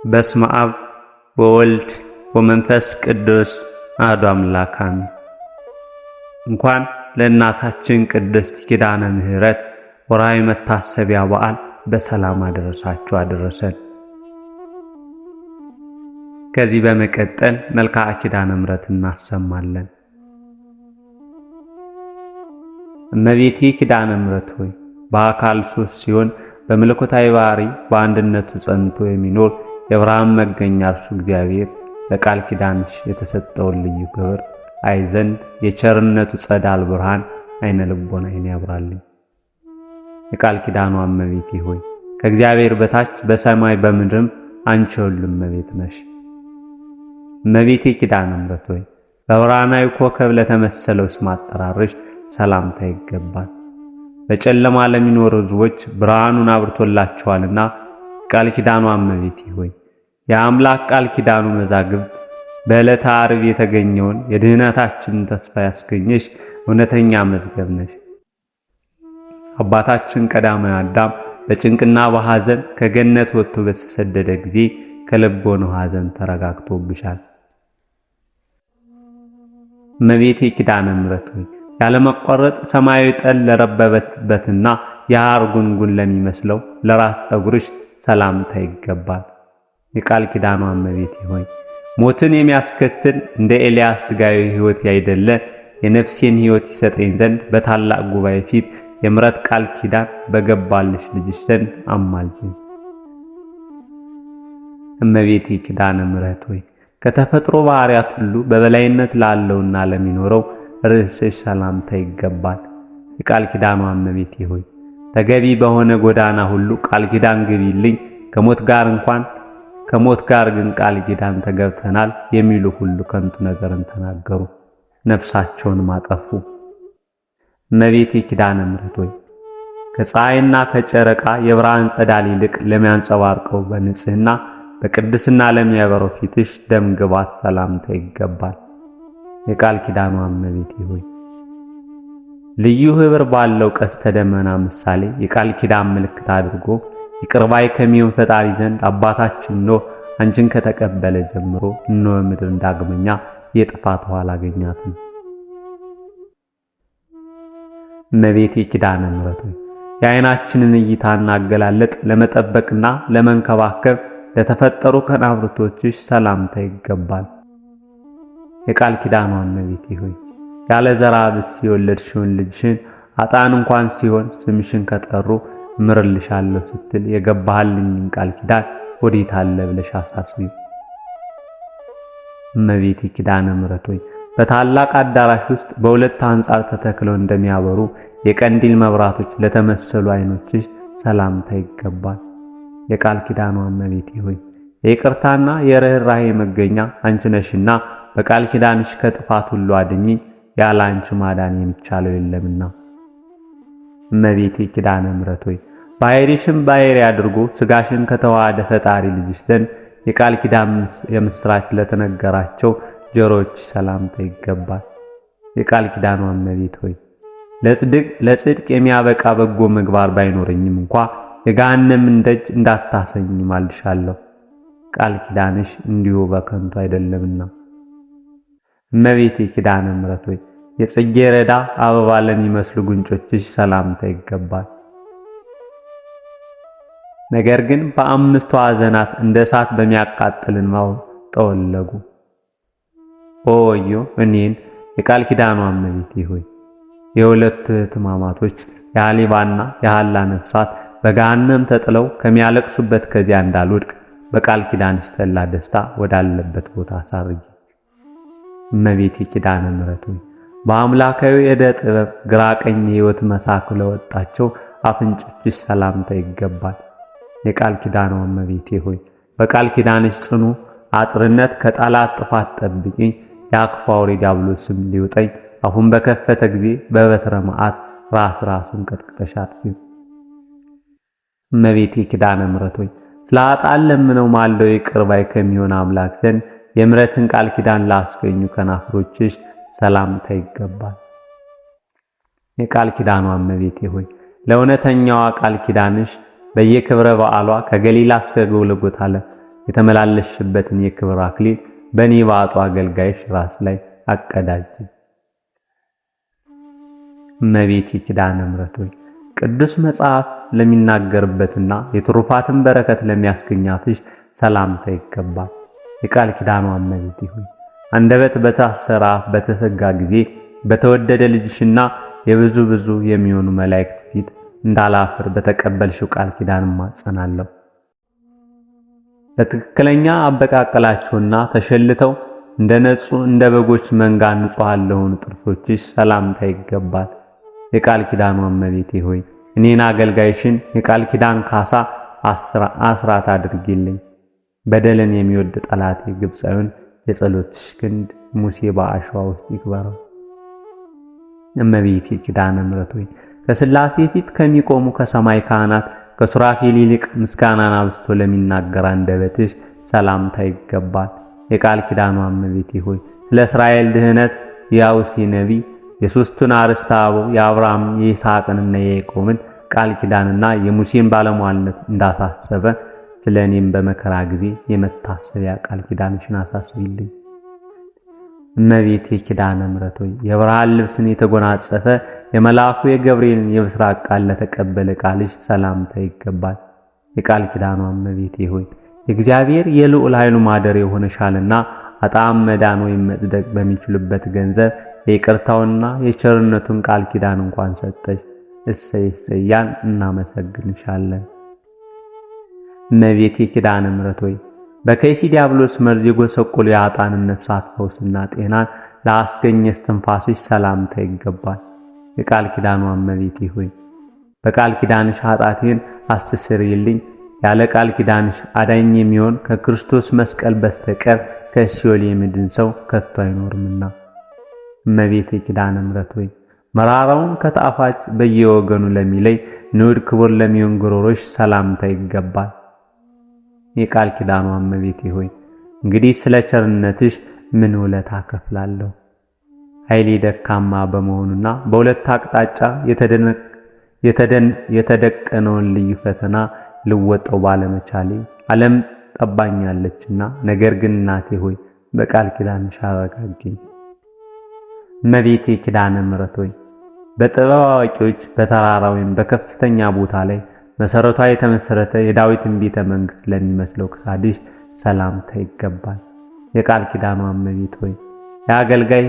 በስመ አብ ወወልድ ወመንፈስ ቅዱስ አሐዱ አምላክ አሜን። እንኳን ለእናታችን ቅድስት ኪዳነ ምሕረት ወርኃዊ መታሰቢያ በዓል በሰላም አደረሳችሁ አደረሰን። ከዚህ በመቀጠል መልክዓ ኪዳነ ምሕረት እናሰማለን። እመቤቴ ኪዳነ ምሕረት ሆይ በአካል ሶስት ሲሆን በመለኮታዊ ባህሪ በአንድነቱ ጸንቶ የሚኖር የብርሃን መገኛ እርሱ እግዚአብሔር ለቃል ኪዳንሽ የተሰጠውን ልዩ ክብር አይ ዘንድ የቸርነቱ ጸዳል ብርሃን አይነ ልቦናዬን ያብራልኝ። የቃል ኪዳኗ እመቤቴ ሆይ ከእግዚአብሔር በታች በሰማይ በምድርም አንቺ ሁሉ እመቤት ነሽ። እመቤቴ ኪዳነ ምሕረት ሆይ በብርሃናዊ ኮከብ ለተመሰለው ስም አጠራርሽ ሰላምታ ይገባል። በጨለማ ለሚኖሩ ሕዝቦች ብርሃኑን አብርቶላቸዋልና ቃል ኪዳኗ እመቤቴ ሆይ የአምላክ ቃል ኪዳኑ መዛግብት በዕለተ ዓርብ የተገኘውን የድህነታችንን ተስፋ ያስገኘሽ እውነተኛ መዝገብ ነሽ። አባታችን ቀዳማዊ አዳም በጭንቅና በሐዘን ከገነት ወጥቶ በተሰደደ ጊዜ ከልቦናው ሐዘን ተረጋግቶብሻል። እመቤቴ ኪዳነ ምሕረት ሆይ ያለመቋረጥ ሰማያዊ ጠል ለረበበበትና የሐር ጉንጉን ለሚመስለው ለራስ ጠጉርሽ ሰላምታ ይገባል። የቃል ኪዳኗ እመቤቴ ሆይ ሞትን የሚያስከትል እንደ ኤልያስ ሥጋዊ ሕይወት ያይደለ የነፍሴን ሕይወት ይሰጠኝ ዘንድ በታላቅ ጉባኤ ፊት የምሕረት ቃል ኪዳን በገባልሽ ልጅሽ ዘንድ አማልጅኝ። እመቤቴ ኪዳነ ምሕረት ሆይ ከተፈጥሮ ባህሪያት ሁሉ በበላይነት ላለውና ለሚኖረው ርዕስሽ ሰላምታ ይገባል። የቃል ኪዳኗ እመቤቴ ሆይ ተገቢ በሆነ ጎዳና ሁሉ ቃል ኪዳን ግቢልኝ፣ ከሞት ጋር ግን ቃል ኪዳን ተገብተናል የሚሉ ሁሉ ከንቱ ነገርን ተናገሩ፣ ነፍሳቸውን ማጠፉ። እመቤቴ ኪዳነ ምሕረት ሆይ ከፀሐይና ከጨረቃ የብርሃን ጸዳል ይልቅ ለሚያንጸባርቀው በንጽህና በቅድስና ለሚያበረው ፊትሽ ደም ግባት ሰላምታ ይገባል። የቃል ኪዳኗ እመቤቴ ሆይ ልዩ ህብር ባለው ቀስተ ደመና ምሳሌ የቃል ኪዳን ምልክት አድርጎ ይቅር ባይ ከሚሆን ፈጣሪ ዘንድ አባታችን ኖህ አንቺን ከተቀበለ ጀምሮ እነሆ ምድርን ዳግመኛ የጥፋት ውሃ አላገኛትም። እመቤቴ ኪዳነ ምሕረት ሆይ የዓይናችንን እይታና አገላለጥ ለመጠበቅና ለመንከባከብ ለተፈጠሩ ከናፍርቶችሽ ሰላምታ ይገባል። የቃል ኪዳኗ እመቤቴ ሆይ ያለ ዘራ ብስ የወለድሽውን ልጅሽን አጣን እንኳን ሲሆን ስምሽን ከጠሩ እምርልሻለሁ ስትል የገባህልኝን ቃል ኪዳን ወዴት አለ ብለሽ አሳስቢው። እመቤቴ ኪዳነ ምሕረት ሆይ በታላቅ አዳራሽ ውስጥ በሁለት አንጻር ተተክለው እንደሚያበሩ የቀንዲል መብራቶች ለተመሰሉ ዓይኖችሽ ሰላምታ ይገባል። የቃል ኪዳኗ እመቤቴ ሆይ የይቅርታና የርኅራኄ መገኛ አንቺ ነሽና በቃል ኪዳንሽ ከጥፋት ሁሉ አድኚኝ፣ ያለ አንቺ ማዳን የሚቻለው የለምና። እመቤቴ ኪዳነ ምሕረት ሆይ ባሕርይሽን ባሕርይ አድርጎ ሥጋሽን ከተዋሃደ ፈጣሪ ልጅሽ ዘንድ የቃል ኪዳን የምሥራች ለተነገራቸው ጆሮዎች ሰላምታ ይገባል። የቃል ኪዳኗ እመቤት ሆይ ለጽድቅ የሚያበቃ በጎ ምግባር ባይኖረኝም እንኳ የገሃነምን ደጅ እንዳታሰኝ ማልድሻለሁ፣ ቃል ኪዳንሽ እንዲሁ በከንቱ አይደለምና። እመቤቴ ኪዳነ ምሕረት ሆይ የጽጌረዳ አበባ ለሚመስሉ ጉንጮችሽ ሰላምታ ይገባል። ነገር ግን በአምስቱ ማዕዘናት እንደ እሳት በሚያቃጥል እንባው ጠወለጉ። ወዮ እኔን የቃል ኪዳኗ እመቤቴ ሆይ የሁለቱ እህትማማቶች የሐሊባና የሐላ ነፍሳት በገሃነም ተጥለው ከሚያለቅሱበት ከዚያ እንዳልወድቅ በቃል ኪዳንሽ ተድላ ደስታ ወዳለበት ቦታ አሳርጊ። እመቤቴ ኪዳነ ምሕረት ሆይ በአምላካዊ ዕደ ጥበብ ግራ ቀኝ ሕይወት መሳክለ ወጣቸው አፍንጮችሽ ሰላምታ ይገባል። የቃል ኪዳኗ እመቤቴ ሆይ በቃል ኪዳንሽ ጽኑ አጥርነት ከጠላት ጥፋት ጠብቂኝ፣ የአክፉ አውሬ ዲያብሎስም ሊውጠኝ አፉን በከፈተ ጊዜ በበትረ መዓት ራሱን ቀጥቅጠሽ አጥፊው። እመቤቴ ኪዳነ ምሕረት ሆይ ስለ ኃጥአን ለምነው ማልደው ይቅር ባይ ከሚሆን አምላክ ዘንድ የምሕረትን ቃል ኪዳን ላስገኙ ከናፍሮችሽ ሰላምታ ይገባል። የቃል ኪዳኗ እመቤቴ ሆይ ለእውነተኛዋ ቃል ኪዳንሽ በየክብረ በዓሏ ከገሊላ እስከ ጎልጎታ የተመላለስሽበትን የክብር አክሊል በእኔ ባጡ አገልጋይሽ ራስ ላይ አቀዳጅ። እመቤቴ ኪዳነ ምሕረት ሆይ ቅዱስ መጽሐፍ ለሚናገርበትና የትሩፋትን በረከት ለሚያስገኛትሽ ሰላምታ ይገባል። የቃል ኪዳኗ እመቤቴ ሆይ አንደበት በታሰራ በተሰጋ ጊዜ በተወደደ ልጅሽና የብዙ የሚሆኑ መላእክት ፊት እንዳላፍር በተቀበልሽው ቃል ኪዳን ማጸናለሁ። በትክክለኛ አበቃቀላቸውና ተሸልተው እንደነጹ እንደ በጎች መንጋ ንጹሃን ለሆኑ ጥርሶችሽ ሰላምታ ይገባል። የቃል ኪዳኗ እመቤቴ ሆይ እኔን አገልጋይሽን የቃል ኪዳን ካሳ አስራት አድርጊልኝ። በደልን የሚወድ ጠላቴ ግብፃዊውን የጸሎትሽ ክንድ ሙሴ በአሸዋ ውስጥ ይክበረው። እመቤቴ ኪዳነ ምሕረት ሆይ ከሥላሴ ፊት ከሚቆሙ ከሰማይ ካህናት ከሱራፌል ይልቅ ምስጋናን አብዝቶ ለሚናገር አንደበትሽ ሰላምታ ይገባል። የቃል ኪዳኗ እመቤቴ ሆይ ስለ እስራኤል ድህነት የአውሲ ነቢይ የሦስቱን አርዕስተ አበው የአብርሃም የይስሐቅንና የያዕቆብን ቃል ኪዳንና የሙሴን ባለሟልነት እንዳሳሰበ ስለ እኔም በመከራ ጊዜ የመታሰቢያ ቃል ኪዳንሽን አሳስቢልኝ። እመቤቴ ኪዳነ ምሕረት ሆይ የብርሃን ልብስን የተጎናጸፈ የመልአኩ የገብርኤልን የብስራት ቃል ለተቀበለ ቃልሽ ሰላምታ ይገባል። የቃል ኪዳኗ እመቤቴ ሆይ የእግዚአብሔር የልዑል ኃይሉ ማደሪያ ሆነሻልና አጣም መዳን ወይም መጽደቅ በሚችልበት ገንዘብ የይቅርታውንና የቸርነቱን ቃል ኪዳን እንኳን ሰጠሽ። እሰይ እሰያን እናመሰግንሻለን። እመቤቴ ኪዳነ ምሕረት ሆይ በከይሲ ዲያብሎስ መርዝ የጎሰቆሉ የኃጥአንን ነፍሳት ፈውስና ጤናን ለአስገኘ እስትንፋስሽ ሰላምታ ይገባል። የቃል ኪዳኗ እመቤቴ ሆይ በቃል ኪዳንሽ ኃጢአቴን አስተሰርይልኝ። ያለ ቃል ኪዳንሽ አዳኝ የሚሆን ከክርስቶስ መስቀል በስተቀር ከሲኦል የሚድን ሰው ከቶ አይኖርምና። እመቤቴ ኪዳነ ምሕረት ሆይ መራራውን ከጣፋጭ በየወገኑ ለሚለይ ንዑድ ክቡር ለሚሆን ጉሮሮሽ ሰላምታ ይገባል። የቃል ኪዳኗ እመቤቴ ሆይ እንግዲህ ስለ ቸርነትሽ ምን ውለታ ከፍላለሁ? ኃይሌ ደካማ በመሆኑና በሁለት አቅጣጫ የተደቀነውን ልዩ ፈተና ልወጣው ባለመቻሌ ዓለም ጠባኛለችና፣ ነገር ግን እናቴ ሆይ በቃል ኪዳንሽ አረጋጊኝ። እመቤቴ ኪዳነ ምሕረት ሆይ በጥበብ አዋቂዎች በተራራ ወይም በከፍተኛ ቦታ ላይ መሰረቷ የተመሰረተ የዳዊትን ቤተ መንግስት ለሚመስለው ክሳድሽ ሰላምታ ይገባል። የቃል ኪዳኗ እመቤት ሆይ የአገልጋይ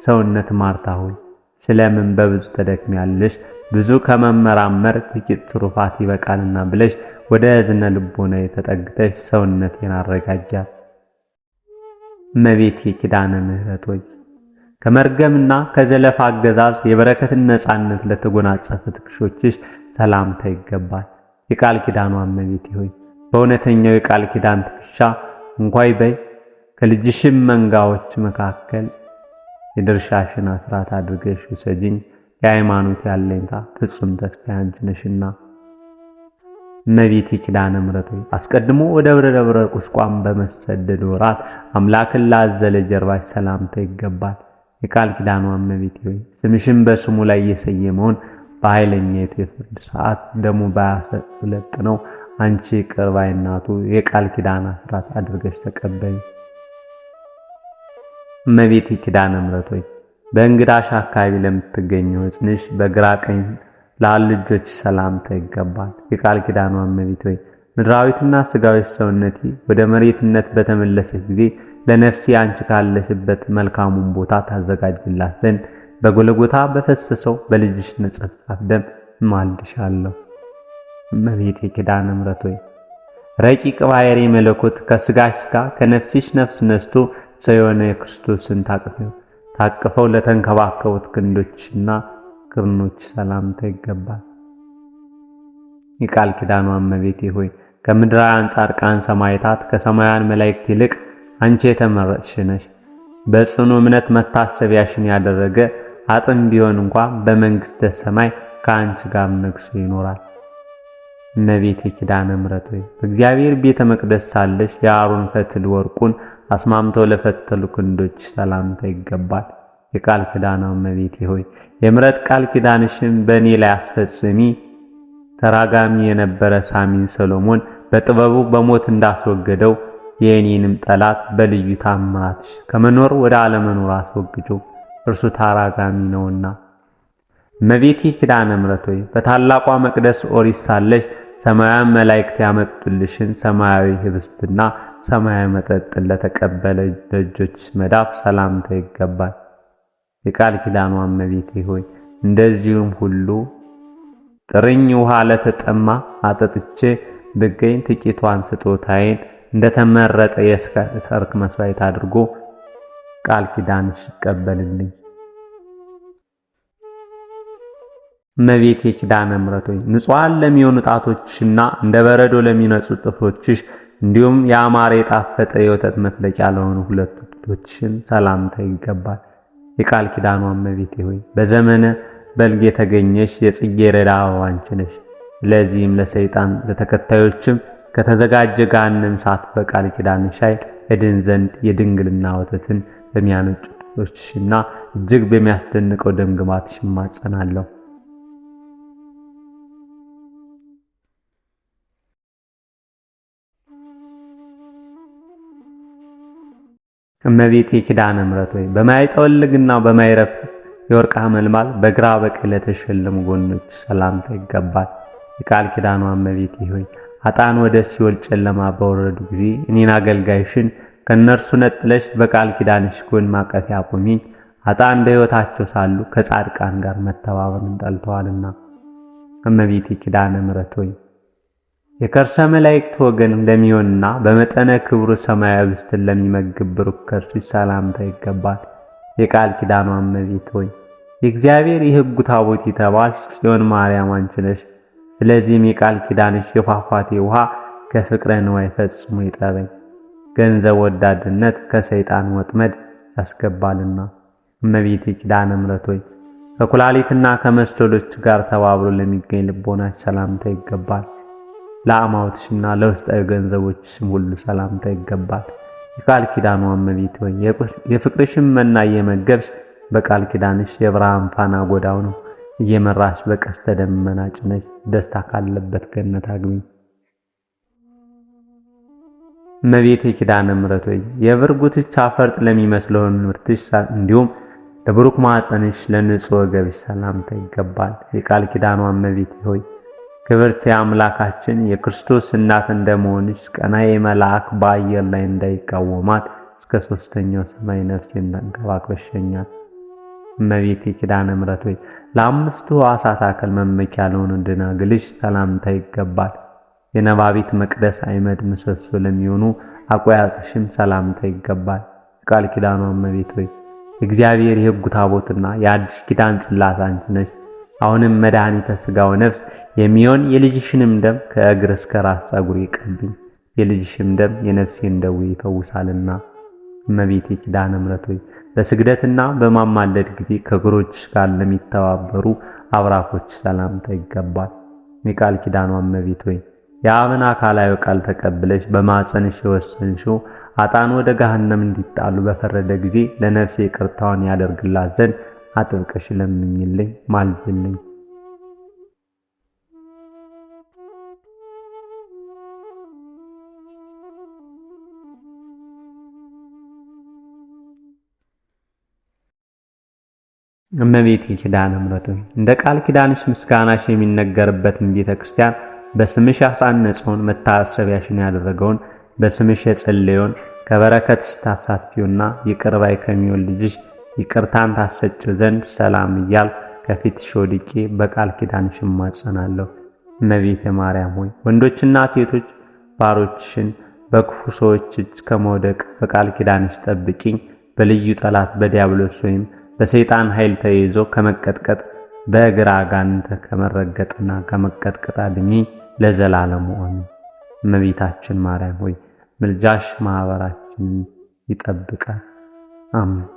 ሰውነት ማርታ ሆይ ስለምን በብዙ ተደክሚያለሽ? ብዙ ከመመራመር ጥቂት ትሩፋት ይበቃልና ብለሽ ወደ እዝነ ልቦና የተጠግተሽ ሰውነቴን አረጋጃት። እመቤቴ ኪዳነ ምሕረት ሆይ ከመርገምና ከዘለፋ አገዛዝ የበረከትን ነፃነት ለተጎናጸፈ ትከሻዎችሽ ሰላምታ ይገባል። የቃል ኪዳኗ እመቤቴ ሆይ በእውነተኛው የቃል ኪዳን ትከሻ እንኳይ በይ ከልጅሽም መንጋዎች መካከል የድርሻሽን አስራት አድርገሽ ውሰጂኝ። የሃይማኖት ያለኝታ ፍጹም ተስፋ አንቺ ነሽና። እመቤቴ ኪዳነ ምሕረት ሆይ አስቀድሞ ወደ ደብረ ቁስቋም በመሰደድ ወራት አምላክን ላዘለ ጀርባሽ ሰላምታ ይገባል። የቃል ኪዳኗ እመቤቴ ሆይ ስምሽን በስሙ ላይ የሰየመውን በኃይለኛ የፍርድ ሰዓት ደሙ ባያሰለጥነው አንቺ ይቅር ባይ እናቱ የቃል ኪዳን አስራት አድርገሽ ተቀበይ። እመቤቴ ኪዳነ ምሕረት ሆይ በእንግዳሽ አካባቢ ለምትገኘው ጽንሽ በግራ ቀኝ ላሉ ልጆች ሰላምታ ይገባል። የቃል ኪዳኗ እመቤቴ ሆይ ምድራዊትና ስጋዊ ሰውነቴ ወደ መሬትነት በተመለሰች ጊዜ ለነፍሴ አንቺ ካለሽበት መልካሙን ቦታ ታዘጋጅላት ዘንድ በጎልጎታ በፈሰሰው በልጅሽ ነጸብጻብ ደም ማልድሻለሁ። እመቤቴ ኪዳነ ምሕረት ሆይ ረቂቅ ባሕርይ መለኮት ከስጋሽ ስጋ ከነፍስሽ ነፍስ ነስቶ ሰው የሆነ የክርስቶስን ታቅፈው ለተንከባከቡት ክንዶችና ቅርኖች ሰላምታ ይገባል። የቃል ኪዳኗ እመቤቴ ሆይ ከምድራውያን ጻድቃን ሰማዕታት ከሰማያውያን መላእክት ይልቅ አንቺ የተመረጥሽ ነሽ። በጽኑ እምነት መታሰቢያሽን ያደረገ አጥም ቢሆን እንኳን በመንግስተ ሰማይ ከአንቺ ጋር ነግሶ ይኖራል። እመቤቴ ኪዳነ ምሕረት ሆይ በእግዚአብሔር ቤተ መቅደስ ሳለሽ የአሮን ፈትል ወርቁን አስማምተው ለፈተሉ ክንዶች ሰላምታ ይገባል። የቃል ኪዳኗ እመቤቴ ሆይ የምሕረት ቃል ኪዳንሽን በእኔ ላይ አስፈጽሚ። ተራጋሚ የነበረ ሳሚን ሰሎሞን በጥበቡ በሞት እንዳስወገደው የእኔንም ጠላት በልዩ ታምራትሽ ከመኖር ወደ አለመኖር አስወግጆ እርሱ ታራጋሚ ነውና። እመቤቴ ኪዳነ ምሕረት ሆይ በታላቋ መቅደስ ኦሪት ሳለሽ ሰማያዊ መላእክት ያመጡልሽን ሰማያዊ ህብስትና ሰማያዊ መጠጥን ለተቀበለ እጆችሽ መዳፍ ሰላምታ ይገባል። የቃል ኪዳኗ እመቤቴ ሆይ እንደዚሁም ሁሉ ጥርኝ ውሃ ለተጠማ አጠጥቼ ብገኝ ጥቂቷን ስጦታዬን እንደተመረጠ የሰርክ መስዋዕት አድርጎ ቃል ኪዳንሽ ይቀበልልኝ። እመቤቴ ኪዳነ ምሕረት ሆይ ንጹሃን ለሚሆኑ ጣቶችሽና እንደ በረዶ ለሚነጹ ጥፍሮችሽ እንዲሁም ያማረ የጣፈጠ የወተት መፍለቂያ ለሆኑ ሁለቱ ጡቶችሽን ሰላምታ ይገባል። የቃል ኪዳኗ እመቤቴ ሆይ በዘመነ በልግ የተገኘሽ የጽጌረዳ አበባ አንቺ ነሽ። ለዚህም ለሰይጣን ለተከታዮችም ከተዘጋጀ ገሃነመ እሳት በቃል ኪዳንሽ ኃይል እድን ዘንድ የድንግልና ወተትን በሚያነጩ ጡቶችሽና እጅግ በሚያስደንቀው ደምግባትሽ እማጸናለሁ። እመቤቴ ኪዳነ ምሕረት ሆይ በማይጠወልግና በማይረፍ የወርቅ ሐመልማል በግራ በቀኝ ለተሸለሙ ጎኖች ሰላምታ ይገባል። የቃል ኪዳኗ እመቤቴ ሆይ ኃጥአን ወደ ሲኦል ጨለማ በወረዱ ጊዜ እኔን አገልጋይሽን ከነርሱ ነጥለሽ በቃል ኪዳንሽ ጎን ማቀፊያ አቁሚኝ። ኃጥአን በሕይወታቸው ሳሉ ከጻድቃን ጋር መተባበርን ጠልተዋልና። እመቤቴ ኪዳነ ምሕረት ሆይ የከርሰ መላእክት ወገን ለሚሆንና በመጠነ ክብሩ ሰማያዊ ህብስትን ለሚመግብ ብሩክ ከርሥሽ ሰላምታ ይገባል። የቃል ኪዳኗ እመቤት ሆይ የእግዚአብሔር የሕጉ ታቦት የተባልሽ ጽዮን ማርያም አንቺ ነሽ። ስለዚህም የቃል ኪዳንሽ የፏፏቴ ውሃ ከፍቅረ ንዋይ ፈጽሞ ይጠበኝ። ገንዘብ ወዳድነት ከሰይጣን ወጥመድ ያስገባልና። እመቤቴ ኪዳነ ምሕረት ሆይ ከኩላሊትና ከመሰሎች ጋር ተባብሮ ለሚገኝ ልቦናሽ ሰላምታ ይገባል። ለአማውትሽና ለውስጣዊ ገንዘቦችሽም ሁሉ ሰላምታ ይገባል። የቃል ኪዳኗ እመቤት ሆይ የፍቅርሽን መና እየመገብሽ በቃል ኪዳንሽ የብርሃን ፋና ጎዳው ነው እየመራሽ በቀስተ ደመና ጭነሽ ደስታ ካለበት ገነት አግቢ። እመቤቴ ኪዳነ ምሕረት ሆይ የብር ጉትቻ ፈርጥ ለሚመስለው ምርትሽ እንዲሁም ለብሩክ ማኅፀንሽ ለንጹሕ ወገብሽ ሰላምታ ይገባል። የቃል ኪዳኗ እመቤት ሆይ ክብርት የአምላካችን የክርስቶስ እናት እንደመሆንሽ ቀናዬ መልአክ በአየር ላይ እንዳይቃወማት እስከ ሦስተኛው ሰማይ ነፍሴን ተንከባክበሽ ሸኛት። እመቤቴ ኪዳነ ምሕረት ሆይ ለአምስቱ ሕዋሳት አካል መመኪያ ለሆኑ ደናግልሽ ሰላምታ ይገባል። የነባቢት መቅደስ አዕማድ ምሰሶ ለሚሆኑ አቆያጽሽም ሰላምታ ይገባል። ቃል ኪዳኗ እመቤት ሆይ እግዚአብሔር የሕጉ ታቦትና የአዲስ ኪዳን ጽላት አንቺ ነሽ። አሁንም መድኃኒተ ሥጋ ወነፍስ የሚሆን የልጅሽንም ደም ከእግር እስከ ራስ ጸጉር ይቀብኝ። የልጅሽም ደም የነፍሴን ደዌ ይፈውሳልና። እመቤቴ ኪዳነ ምሕረት ሆይ በስግደትና በማማለድ ጊዜ ከእግሮችሽ ጋር ለሚተባበሩ አብራኮች ሰላምታ ይገባል። የቃል ኪዳኗ እመቤት ሆይ የአብን አካላዊ ቃል ተቀብለሽ በማኅፀንሽ የወሰንሽው ኃጥአን ወደ ገሃነም እንዲጣሉ በፈረደ ጊዜ ለነፍሴ ይቅርታውን ያደርግላት ዘንድ አጥብቀሽ ለምኝልኝ፣ ማልጅልኝ። እመቤቴ ኪዳነ ምሕረት ሆይ እንደ ቃል ኪዳንሽ ምስጋናሽ የሚነገርበትን ቤተ ክርስቲያን በስምሽ ያሳነጸውን መታሰቢያሽን ያደረገውን በስምሽ የጸለየውን ከበረከትሽ ታሳትፊውና ይቅር ባይ ከሚሆን ልጅሽ ይቅርታን ታሰጭው ዘንድ ሰላም እያልኩ ከፊትሽ ወድቄ በቃል ኪዳንሽ እማጸናለሁ። እመቤቴ ማርያም ሆይ ወንዶችና ሴቶች ባሮችሽን በክፉ ሰዎች እጅ ከመውደቅ በቃል ኪዳንሽ ጠብቂኝ። በልዩ ጠላት በዲያብሎስ ወይም በሰይጣን ኃይል ተይዞ ከመቀጥቀጥ በእግር አጋንንት ከመረገጥና ከመቀጥቀጥ አድኚኝ ለዘላለሙ አሜን። እመቤታችን ማርያም ሆይ ምልጃሽ ማህበራችንን ይጠብቃል። አሜን።